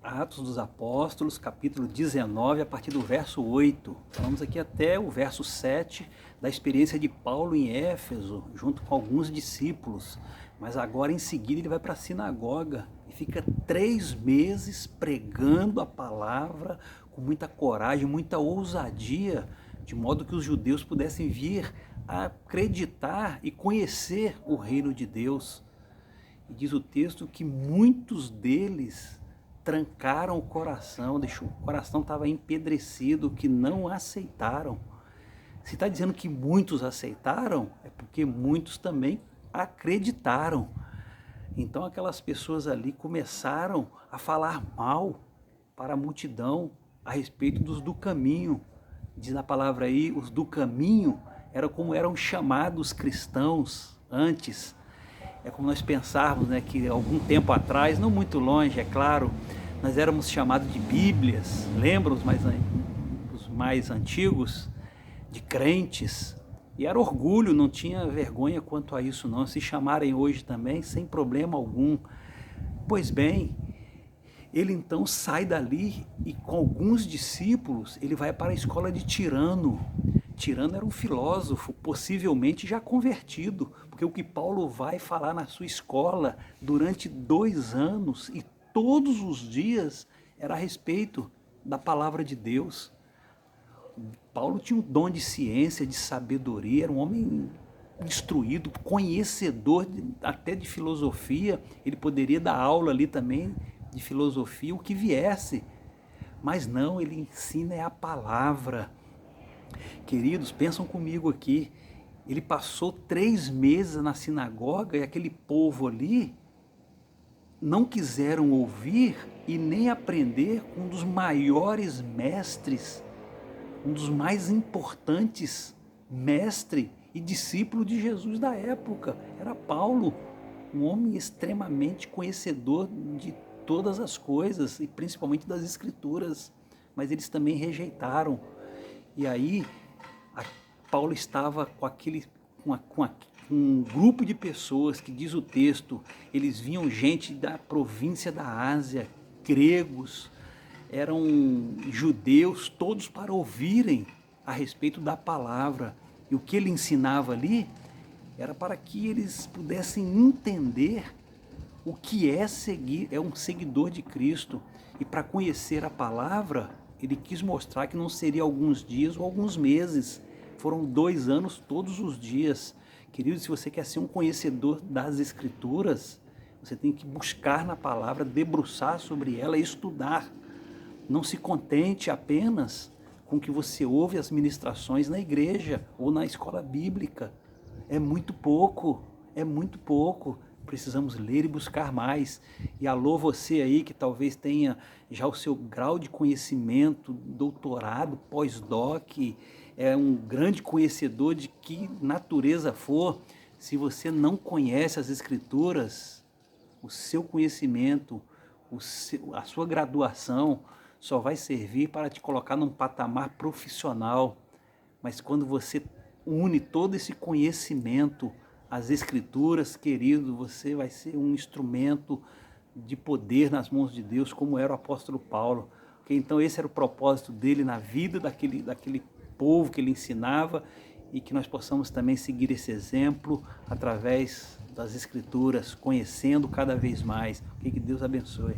Atos dos Apóstolos, capítulo 19, a partir do verso 8. Vamos aqui até o verso 7 da experiência de Paulo em Éfeso, junto com alguns discípulos. Mas agora em seguida ele vai para a sinagoga e fica 3 meses pregando a palavra com muita coragem, muita ousadia, de modo que os judeus pudessem vir a acreditar e conhecer o reino de Deus. E diz o texto que muitos deles trancaram o coração, o coração estava empedrecido, que não aceitaram. Se está dizendo que muitos aceitaram, é porque muitos também acreditaram. Então aquelas pessoas ali começaram a falar mal para a multidão a respeito dos do caminho. Diz na palavra aí, os do caminho eram como eram chamados cristãos antes. É como nós pensarmos, né, que algum tempo atrás, não muito longe, é claro, nós éramos chamados de Bíblias. Lembra os mais antigos? De crentes. E era orgulho, não tinha vergonha quanto a isso não. Se chamarem hoje também, sem problema algum. Pois bem, ele então sai dali e com alguns discípulos, ele vai para a escola de Tirano. Tirano era um filósofo, possivelmente já convertido, porque o que Paulo vai falar na sua escola durante 2 anos e todos os dias era a respeito da palavra de Deus. Paulo tinha um dom de ciência, de sabedoria, era um homem instruído, conhecedor até de filosofia. Ele poderia dar aula ali também de filosofia, o que viesse. Mas não, ele ensina a palavra. Queridos, pensam comigo aqui, ele passou 3 meses na sinagoga e aquele povo ali não quiseram ouvir e nem aprender com um dos maiores mestres, um dos mais importantes mestre e discípulo de Jesus da época. Era Paulo, um homem extremamente conhecedor de todas as coisas e principalmente das Escrituras, mas eles também rejeitaram. E aí Paulo estava com um grupo de pessoas que, diz o texto, eles vinham gente da província da Ásia, gregos, eram judeus, todos para ouvirem a respeito da palavra. E o que ele ensinava ali era para que eles pudessem entender o que é um seguidor de Cristo. E para conhecer a palavra, ele quis mostrar que não seria alguns dias ou alguns meses, foram 2 anos todos os dias. Querido, se você quer ser um conhecedor das Escrituras, você tem que buscar na palavra, debruçar sobre ela e estudar. Não se contente apenas com que você ouve as ministrações na igreja ou na escola bíblica. É muito pouco, é muito pouco. Precisamos ler e buscar mais. E alô você aí que talvez tenha já o seu grau de conhecimento, doutorado, pós-doc, é um grande conhecedor de que natureza for. Se você não conhece as Escrituras, o seu conhecimento, a sua graduação só vai servir para te colocar num patamar profissional. Mas quando você une todo esse conhecimento às Escrituras, querido, você vai ser um instrumento de poder nas mãos de Deus, como era o apóstolo Paulo. Então esse era o propósito dele na vida daquele povo que ele ensinava, e que nós possamos também seguir esse exemplo através das Escrituras, conhecendo cada vez mais. Que Deus abençoe.